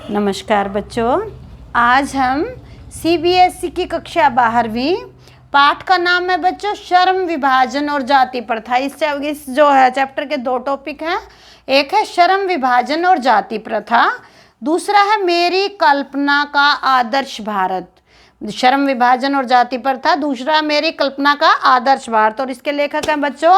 नमस्कार बच्चों, आज हम सीबीएसई की कक्षा 12वीं पाठ का नाम है बच्चों श्रम विभाजन और जाति प्रथा। इस जो है चैप्टर के 2 टॉपिक हैं। एक है श्रम विभाजन और जाति प्रथा, दूसरा है मेरी कल्पना का आदर्श भारत। श्रम विभाजन और जाति प्रथा, दूसरा मेरी कल्पना का आदर्श भारत। और इसके लेखक हैं बच्चों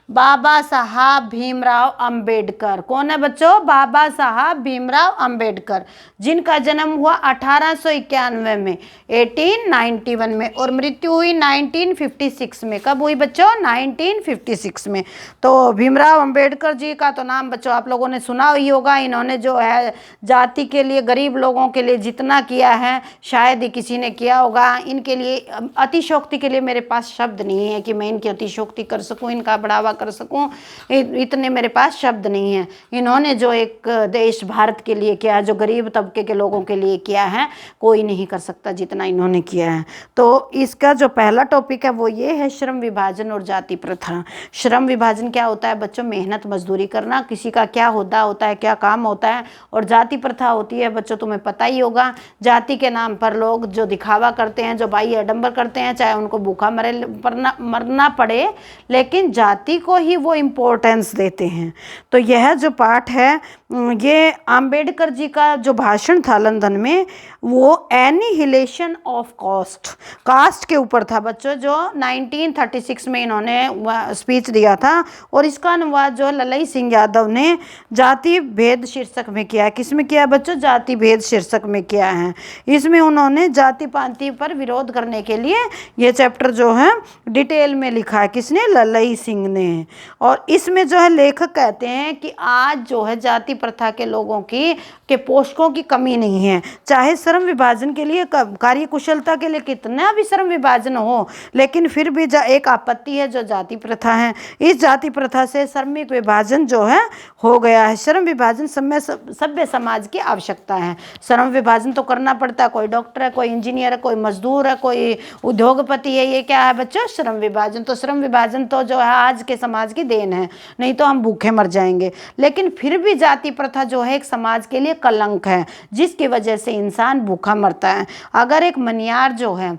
बाबा साहब भीमराव अंबेडकर। कौन है बच्चों? बाबा साहब भीमराव अंबेडकर, जिनका जन्म हुआ 1891 में 1891 में और मृत्यु हुई 1956 में। कब हुई बच्चों? 1956 में। तो भीमराव अंबेडकर जी का तो नाम बच्चों आप लोगों ने सुना ही होगा। इन्होंने जो है जाति के लिए, गरीब लोगों के लिए जितना किया है शायद ही किसी ने किया होगा। इनके लिए अतिशयोक्ति के लिए मेरे पास शब्द नहीं है कि मैं इनकी अतिशयोक्ति कर सकूं, इनका बढ़ावा कर सकूं, इतने मेरे पास शब्द नहीं है। इन्होंने जो एक देश भारत के लिए किया, जो गरीब तबके के लोगों के लिए किया है, कोई नहीं कर सकता जितना इन्होंने किया है। तो इसका जो पहला टॉपिक है वो ये है श्रम विभाजन और जाति प्रथा। श्रम विभाजन क्या होता है बच्चों? मेहनत मजदूरी करना, किसी का क्या होता है, क्या काम होता है। और जाति प्रथा होती है बच्चों, तुम्हें पता ही होगा, जाति के नाम पर लोग जो दिखावा करते हैं, जो बाह्य आडंबर करते हैं, चाहे उनको भूखा मरना पड़े, लेकिन जाति को ही वो इम्पोर्टेंस देते हैं। तो यह जो पाठ है ये अंबेडकर जी का जो भाषण था लंदन में, वो एनिहिलेशन ऑफ कास्ट के ऊपर था बच्चों, जो 1936 में इन्होंने स्पीच दिया था। और इसका अनुवाद जो ललई सिंह यादव ने जाति भेद शीर्षक में किया। किस में किया बच्चों? जाति भेद शीर्षक में किया है। इसमें उन्होंने जाति पांति पर विरोध करने के लिए ये चैप्टर जो है डिटेल में लिखा है। किसने? ललई सिंह ने। और इसमें जो है लेखक कहते हैं कि आज जो है जाति प्रथा के लोगों के पोषकों की कमी नहीं है। चाहे श्रम विभाजन के लिए, कार्य कुशलता के लिए कितना भी श्रम विभाजन हो, लेकिन फिर भी एक आपत्ति है जो जाति प्रथा है। इस जाति प्रथा से श्रमिक विभाजन जो है हो गया है। श्रम विभाजन सभ्य समाज की आवश्यकता है। श्रम विभाजन तो करना पड़ता है। कोई डॉक्टर है, कोई इंजीनियर है, कोई मजदूर है, कोई उद्योगपति है। ये क्या है बच्चों? श्रम विभाजन। तो श्रम विभाजन तो जो है आज के समाज की देन है, नहीं तो हम भूखे मर जाएंगे। लेकिन फिर भी जाति प्रथा जो है एक समाज के लिए कलंक है, जिसकी वजह से इंसान भूखा मरता है। अगर एक मनियार जो है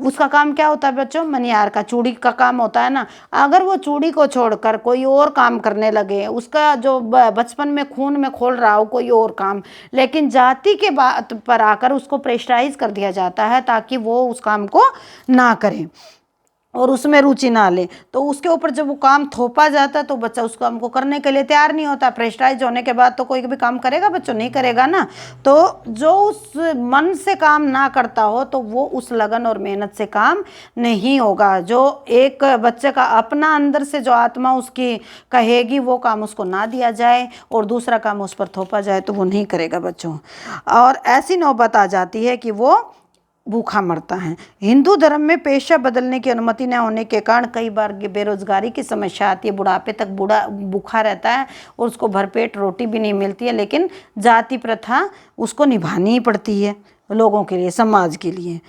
उसका काम क्या होता है बच्चों? मनियार का चूड़ी का काम होता है ना। अगर वो चूड़ी को छोड़कर कोई और काम करने लगे, उसका जो बचपन में खून में खोल रहा हो कोई और काम, लेकिन जाति के बात पर आकर उसको प्रेशराइज कर दिया जाता है ताकि वो उस काम को ना करे और उसमें रुचि ना ले, तो उसके ऊपर जब वो काम थोपा जाता है तो बच्चा उस काम को करने के लिए तैयार नहीं होता। प्रेशराइज होने के बाद तो कोई भी काम करेगा बच्चों? नहीं करेगा ना। तो जो उस मन से काम ना करता हो तो वो उस लगन और मेहनत से काम नहीं होगा। जो एक बच्चे का अपना अंदर से जो आत्मा उसकी कहेगी वो काम उसको ना दिया जाए और दूसरा काम उस पर थोपा जाए तो वो नहीं करेगा बच्चों। और ऐसी नौबत आ जाती है कि वो भूखा मरता है। हिंदू धर्म में पेशा बदलने की अनुमति न होने के कारण कई बार बेरोजगारी की समस्या आती है। बुढ़ापे तक भूखा रहता है और उसको भरपेट रोटी भी नहीं मिलती है, लेकिन जाति प्रथा उसको निभानी ही पड़ती है लोगों के लिए, समाज के लिए।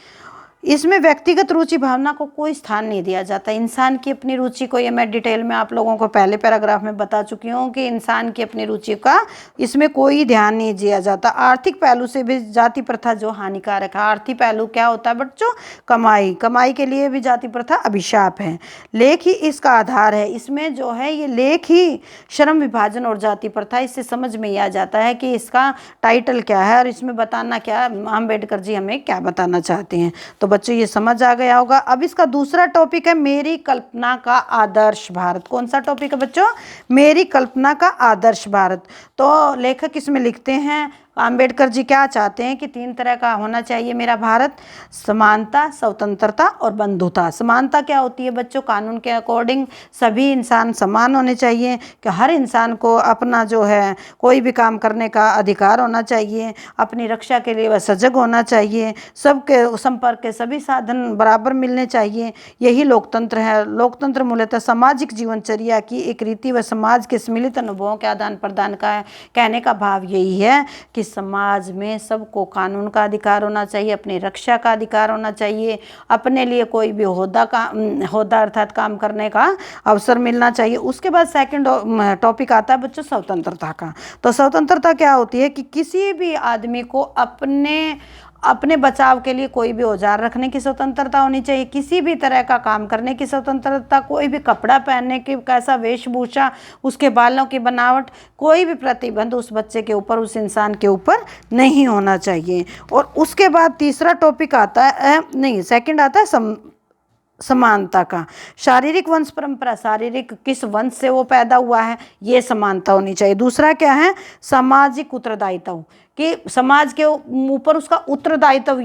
इसमें व्यक्तिगत रुचि भावना को कोई स्थान नहीं दिया जाता। इंसान की अपनी रुचि को, ये मैं डिटेल में आप लोगों को पहले पैराग्राफ में बता चुकी हूँ कि इंसान की अपनी रुचि का इसमें कोई ध्यान नहीं दिया जाता। आर्थिक पहलू से भी जाति प्रथा जो हानिकारक है। आर्थिक पहलू क्या होता है बच्चों? कमाई के लिए भी जाति प्रथा अभिशाप है। लेख ही इसका आधार है। इसमें जो है ये लेख ही श्रम विभाजन और जाति प्रथा, इससे समझ में ही आ जाता है कि इसका टाइटल क्या है और इसमें बताना क्या, अम्बेडकर जी हमें क्या बताना चाहते हैं। तो बच्चों ये समझ आ गया होगा। अब इसका दूसरा टॉपिक है मेरी कल्पना का आदर्श भारत। कौन सा टॉपिक है बच्चों? मेरी कल्पना का आदर्श भारत। तो लेखक इसमें लिखते हैं अंबेडकर जी क्या चाहते हैं कि 3 तरह का होना चाहिए मेरा भारत: समानता, स्वतंत्रता और बंधुता। समानता क्या होती है बच्चों? कानून के अकॉर्डिंग सभी इंसान समान होने चाहिए, कि हर इंसान को अपना जो है कोई भी काम करने का अधिकार होना चाहिए, अपनी रक्षा के लिए वह सजग होना चाहिए, सबके संपर्क के सभी साधन बराबर मिलने चाहिए, यही लोकतंत्र है। लोकतंत्र मूलतः सामाजिक जीवनचर्या की एक रीति व समाज के सम्मिलित अनुभवों के आदान प्रदान का है। कहने का भाव यही है कि समाज में सबको कानून का अधिकार होना चाहिए, अपनी रक्षा का अधिकार होना चाहिए, अपने लिए कोई भी होदा अर्थात काम करने का अवसर मिलना चाहिए। उसके बाद सेकंड टॉपिक आता है बच्चों स्वतंत्रता का। तो स्वतंत्रता क्या होती है कि किसी भी आदमी को अपने बचाव के लिए कोई भी औजार रखने की स्वतंत्रता होनी चाहिए, किसी भी तरह का काम करने की स्वतंत्रता, कोई भी कपड़ा पहनने की, कैसा वेशभूषा, उसके बालों की बनावट, कोई भी प्रतिबंध उस बच्चे के ऊपर, उस इंसान के ऊपर नहीं होना चाहिए। और उसके बाद तीसरा टॉपिक आता है, नहीं सेकंड आता है समानता का। शारीरिक वंश परंपरा, शारीरिक किस वंश से वो पैदा हुआ है, ये समानता होनी चाहिए। दूसरा क्या है, सामाजिक उत्तरदायित्व, कि समाज के ऊपर उसका उत्तरदायित्व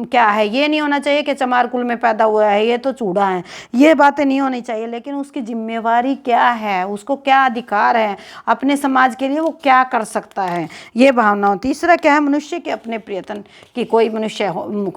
क्या है। ये नहीं होना चाहिए कि चमार कुल में पैदा हुआ है, ये तो चूड़ा है, ये बातें नहीं होनी चाहिए। लेकिन उसकी जिम्मेवारी क्या है, उसको क्या अधिकार है, अपने समाज के लिए वो क्या कर सकता है, ये भावना हो। तीसरा क्या है, मनुष्य के अपने प्रयत्न, कि कोई मनुष्य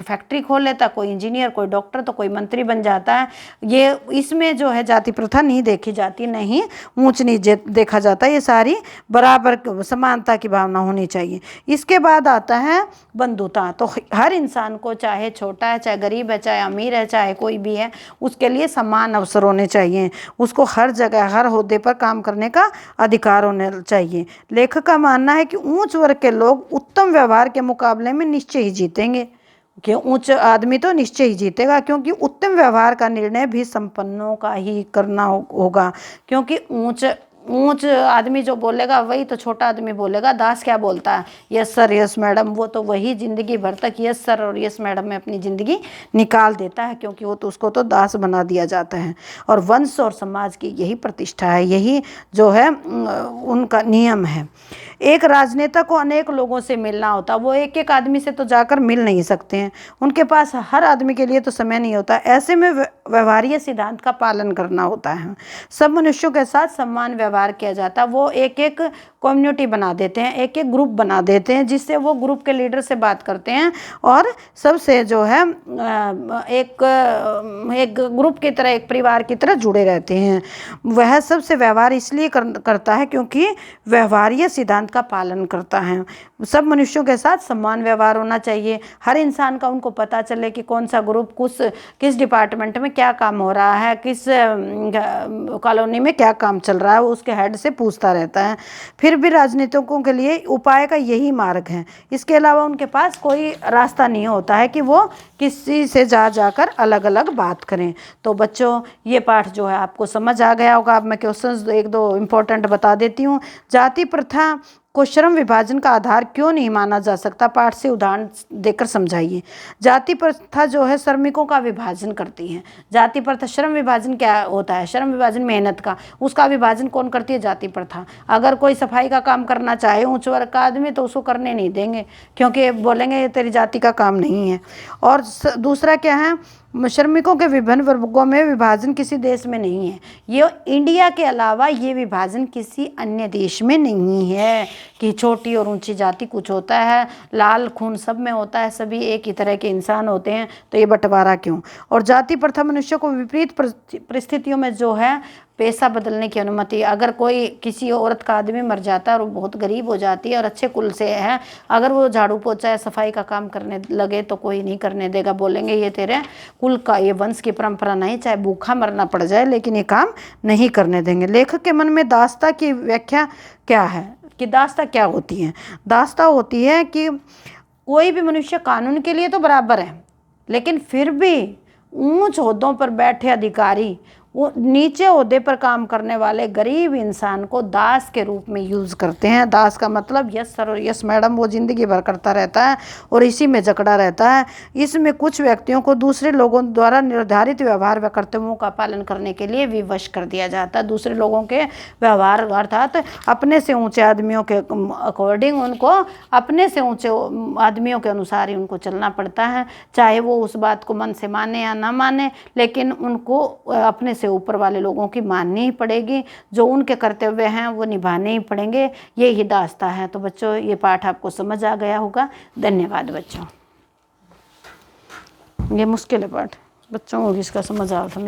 फैक्ट्री खोल लेता, कोई इंजीनियर, कोई डॉक्टर, तो कोई मंत्री बन जाता है। ये इसमें जो है जाति प्रथा नहीं देखी जाती, नहीं ऊंच नीच देखा जाता, ये सारी बराबर समानता की भावना होनी चाहिए। इसके बाद आता है बंधुता। तो हर इंसान को, चाहे छोटा है, चाहे गरीब है, चाहे अमीर है, चाहे कोई भी है, उसके लिए समान अवसर होने चाहिए, उसको हर जगह हर ओहदे पर काम करने का अधिकार होना चाहिए। लेखक का मानना है कि उच्च वर्ग के लोग उत्तम व्यवहार के मुकाबले में निश्चय ही जीतेंगे, कि उच्च आदमी तो निश्चय ही जीतेगा, क्योंकि उत्तम व्यवहार का निर्णय भी संपन्नों का ही करना होगा। क्योंकि ऊंच आदमी जो बोलेगा वही तो छोटा आदमी बोलेगा। दास क्या बोलता है, यस सर, यस मैडम, वो तो वही जिंदगी भर तक यस सर और यस मैडम में अपनी ज़िंदगी निकाल देता है, क्योंकि वो तो उसको तो दास बना दिया जाता है। और वंश और समाज की यही प्रतिष्ठा है, यही जो है उनका नियम है। एक राजनेता को अनेक लोगों से मिलना होता, वो एक एक आदमी से तो जाकर मिल नहीं सकते हैं, उनके पास हर आदमी के लिए तो समय नहीं होता। ऐसे में व्यवहारीय सिद्धांत का पालन करना होता है। सब मनुष्यों के साथ समान व्यवहार किया जाता है। वो एक एक कम्युनिटी बना देते हैं, एक एक ग्रुप बना देते हैं, जिससे वो ग्रुप के लीडर से बात करते हैं और सबसे जो है एक ग्रुप की तरह, एक परिवार की तरह जुड़े रहते हैं। वह सबसे व्यवहार इसलिए करता है क्योंकि व्यवहारीय सिद्धांत का पालन करता है। सब मनुष्यों के साथ समान व्यवहार होना चाहिए। हर इंसान का उनको पता चले कि कौन सा ग्रुप किस डिपार्टमेंट में क्या काम हो रहा है, किस कॉलोनी में क्या काम चल रहा है, वो उसके हेड से पूछता रहता है। फिर भी राजनीतिकों के लिए उपाय का यही मार्ग है, इसके अलावा उनके पास कोई रास्ता नहीं होता है कि वो किसी से जाकर अलग अलग बात करें। तो बच्चों, ये पाठ जो है आपको समझ आ गया होगा। अब मैं क्वेश्चंस एक दो इम्पोर्टेंट बता देती हूँ। जाति प्रथा को श्रम विभाजन का आधार क्यों नहीं माना जा सकता, पाठ से उदाहरण देकर समझाइए। जाति प्रथा जो है श्रमिकों का विभाजन करती है। जाति प्रथा, श्रम विभाजन क्या होता है, श्रम विभाजन मेहनत का, उसका विभाजन कौन करती है, जाति प्रथा। अगर कोई सफाई का काम करना चाहे उच्च वर्ग का आदमी, तो उसको करने नहीं देंगे, क्योंकि बोलेंगे ये तेरी जाति का काम नहीं है। और दूसरा क्या है, श्रमिकों के विभिन्न वर्गों में विभाजन किसी देश में नहीं है। ये इंडिया के अलावा ये विभाजन किसी अन्य देश में नहीं है कि छोटी और ऊंची जाति कुछ होता है, लाल खून सब में होता है, सभी एक ही तरह के इंसान होते हैं, तो ये बंटवारा क्यों। और जाति प्रथा मनुष्य को विपरीत परिस्थितियों में जो है पेशा बदलने की अनुमति। अगर कोई किसी औरत का आदमी मर जाता है और वो बहुत गरीब हो जाती है और अच्छे कुल से है, अगर वो झाड़ू पोछा या सफाई का काम करने लगे तो कोई नहीं करने देगा, बोलेंगे ये तेरे कुल का, ये वंश की परंपरा नहीं, चाहे भूखा मरना पड़ जाए लेकिन ये काम नहीं करने देंगे। लेखक के मन में दास्ता की व्याख्या क्या है, कि दास्ता क्या होती है। दास्ता होती है कि कोई भी मनुष्य कानून के लिए तो बराबर है, लेकिन फिर भी ऊंच ओहदों पर बैठे अधिकारी वो नीचे ओहदे पर काम करने वाले गरीब इंसान को दास के रूप में यूज़ करते हैं। दास का मतलब यस सर और यस मैडम वो ज़िंदगी भर करता रहता है और इसी में जकड़ा रहता है। इसमें कुछ व्यक्तियों को दूसरे लोगों द्वारा निर्धारित व्यवहार व कर्तव्यों का पालन करने के लिए विवश कर दिया जाता है। दूसरे लोगों के व्यवहार अर्थात अपने से ऊँचे आदमियों के अकॉर्डिंग उनको अपने से ऊँचे आदमियों के अनुसार ही उनको चलना पड़ता है, चाहे वो उस बात को मन से माने या ना माने, लेकिन उनको अपने ऊपर वाले लोगों की माननी ही पड़ेगी, जो उनके कर्तव्य हैं वो निभाने ही पड़ेंगे। ये ही दास्ता है। तो बच्चों, ये पाठ आपको समझ आ गया होगा। धन्यवाद बच्चों। ये मुश्किल है पाठ, बच्चों को भी इसका समझ आ रहा था।